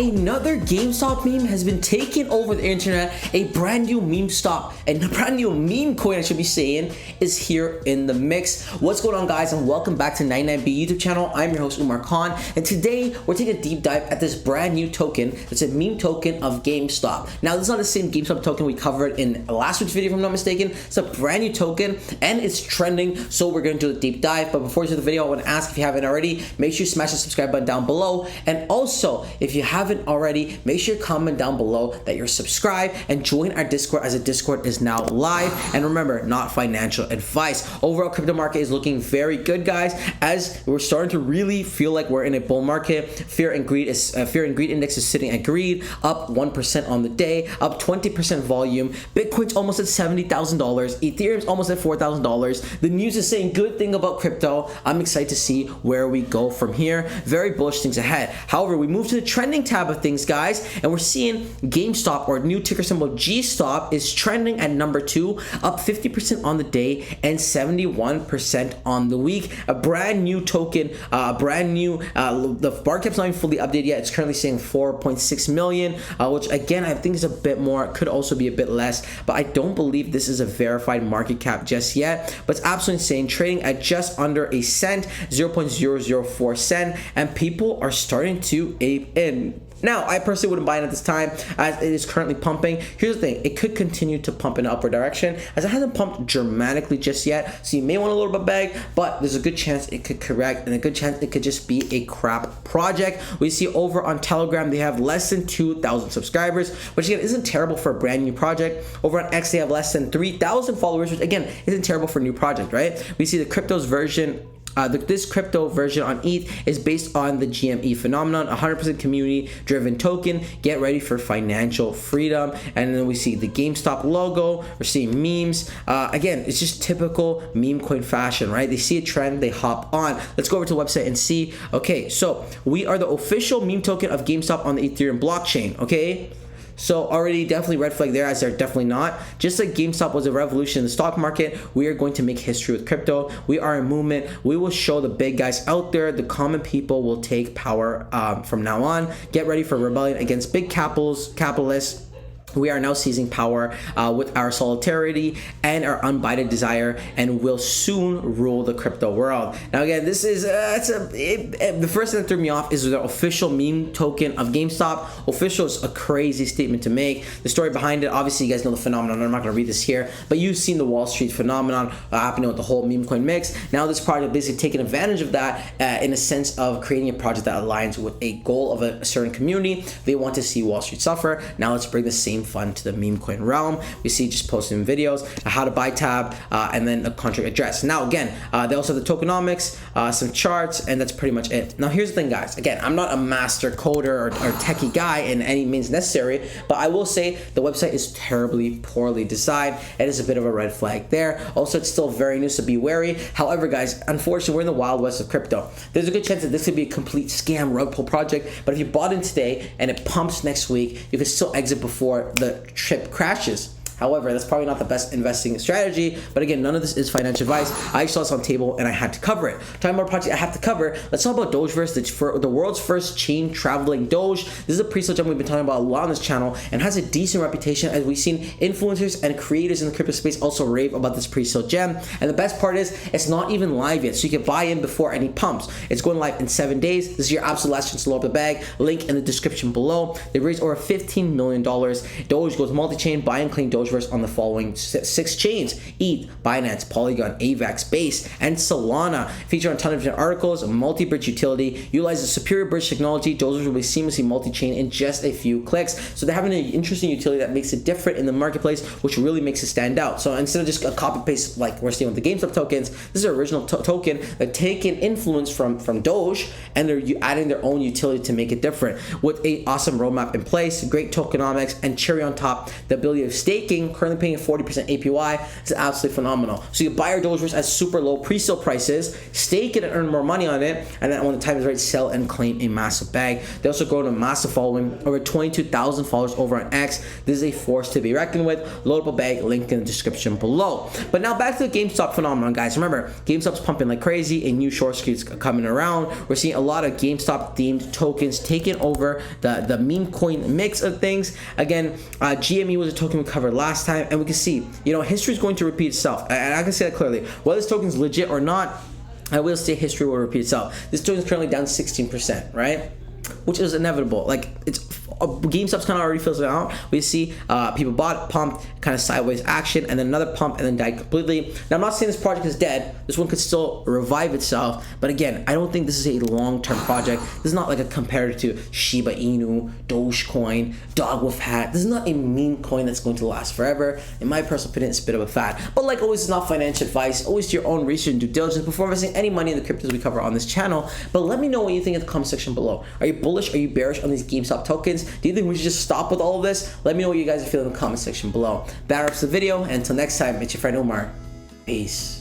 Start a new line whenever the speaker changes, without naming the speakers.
Another GameStop meme has been taking over the internet. A brand new meme stop and a brand new meme coin, I should be saying, is here in the mix. What's going on, guys, and welcome back to 99B YouTube channel. I'm your host Umar Khan, and today we're taking a deep dive at this brand new token. It's a meme token of GameStop. Now, this is not the same GameStop token we covered in last week's video, if I'm not mistaken. It's a brand new token and it's trending, so we're going to do a deep dive. But before we do the video, I want to ask, if you haven't already, make sure you smash the subscribe button down below, and also if you haven't already, make sure you comment down below that you're subscribed and join our Discord, as the Discord is now live. And remember, not financial advice. Overall, crypto market is looking very good, guys, as we're starting to really feel like we're in a bull market. Fear and greed index is sitting at greed, up 1% on the day, up 20% volume. Bitcoin's almost at $70,000. Ethereum's almost at $4,000. The news is saying good thing about crypto. I'm excited to see where we go from here. Very bullish things ahead. However, we move to the trending tab of things, guys, and we're seeing GameStop, or new ticker symbol Gstop, is trending at number 2, up 50% on the day and 71% on the week. A brand new token, the bar cap's not even fully updated yet. It's currently saying 4.6 million, which again I think is a bit more, could also be a bit less, but I don't believe this is a verified market cap just yet. But it's absolutely insane, trading at just under a cent, 0.004 cent, and people are starting to ape in. Now, I personally wouldn't buy it at this time, as it is currently pumping. Here's the thing, it could continue to pump in an upward direction, as it hasn't pumped dramatically just yet, so you may want a little bit bag, but there's a good chance it could correct, and a good chance it could just be a crap project. We see over on Telegram, they have less than 2,000 subscribers, which again isn't terrible for a brand new project. Over on X, they have less than 3,000 followers, which again isn't terrible for a new project, right? We see the crypto's version. This crypto version on ETH is based on the GME phenomenon, 100% community-driven token. Get ready for financial freedom. And then we see the GameStop logo. We're seeing memes. Again, it's just typical meme coin fashion, right? They see a trend, they hop on. Let's go over to the website and see. Okay, so we are the official meme token of GameStop on the Ethereum blockchain, okay? So already definitely red flag there, as they're definitely not. Just like GameStop was a revolution in the stock market, we are going to make history with crypto. We are a movement. We will show the big guys out there. The common people will take power from now on. Get ready for rebellion against big capitalists. We are now seizing power with our solidarity and our unbided desire, and will soon rule the crypto world. Now, again, this is the first thing that threw me off is the official meme token of GameStop. Official is a crazy statement to make. The story behind it, obviously, you guys know the phenomenon. I'm not going to read this here, but you've seen the Wall Street phenomenon happening with the whole meme coin mix. Now, this project basically taking advantage of that in a sense of creating a project that aligns with a goal of a certain community. They want to see Wall Street suffer. Now, let's bring the same fun to the meme coin realm. We see just posting videos, a how to buy tab, and then a contract address. Now, again, they also have the tokenomics, some charts, and that's pretty much it. Now, here's the thing, guys. Again, I'm not a master coder or techie guy in any means necessary, but I will say the website is terribly poorly designed. It is a bit of a red flag there. Also, it's still very new, so be wary. However, guys, unfortunately, we're in the wild west of crypto. There's a good chance that this could be a complete scam rug pull project, but if you bought in today and it pumps next week, you can still exit before the trip crashes. However, that's probably not the best investing strategy, but again, none of this is financial advice. I saw this on the table and I had to cover it. Talking about project I have to cover, let's talk about Dogeverse, the world's first chain traveling Doge. This is a pre-sale gem we've been talking about a lot on this channel, and has a decent reputation, as we've seen influencers and creators in the crypto space also rave about this pre-sale gem. And the best part is, it's not even live yet, so you can buy in before any pumps. It's going live in 7 days. This is your absolute last chance to load up the bag. Link in the description below. They raised over $15 million. Doge goes multi-chain, buy and claim Dogeverse on the following 6 chains: ETH, Binance, Polygon, AVAX, Base, and Solana. Featured on a ton of different articles. Multi-bridge utility utilizes superior bridge technology. Dogeverse will be seamlessly multi-chain in just a few clicks. So they're having an interesting utility that makes it different in the marketplace, which really makes it stand out. So instead of just a copy paste like we're seeing with the GameStop tokens, this is an original token that taken influence from Doge, and they're adding their own utility to make it different, with a awesome roadmap in place, great tokenomics, and cherry on top, the ability of staking currently paying a 40% APY. It's absolutely phenomenal. So you buy your Dogeverse at super low pre-sale prices, stake it and earn more money on it, and then when the time is right, sell and claim a massive bag. They also grow a massive following, over 22,000 followers over on X. This is a force to be reckoned with. Loadable bag, link in the description below. But now back to the GameStop phenomenon, guys. Remember, GameStop's pumping like crazy, a new short squeeze coming around. We're seeing a lot of GameStop themed tokens taking over the meme coin mix of things. Again, GME was a token we covered last time, and we can see, you know, history is going to repeat itself, and I can say that clearly. Whether this token is legit or not, I will say history will repeat itself. This token is currently down 16%, right? Which is inevitable. Like, it's GameStop's kind of already fills it out. We see people bought, pumped, kind of sideways action, and then another pump, and then died completely. Now, I'm not saying this project is dead. This one could still revive itself, but again, I don't think this is a long-term project. This is not like a comparator to Shiba Inu, Dogecoin, Dog with Hat. This is not a meme coin that's going to last forever. In my personal opinion, it's a bit of a fad. But like always, it's not financial advice. Always do your own research and due diligence before investing any money in the cryptos we cover on this channel. But let me know what you think in the comment section below. Are you bullish? Are you bearish on these GameStop tokens? Do you think we should just stop with all of this? Let me know what you guys are feeling in the comment section below. That wraps the video, and until next time, it's your friend Omar. Peace.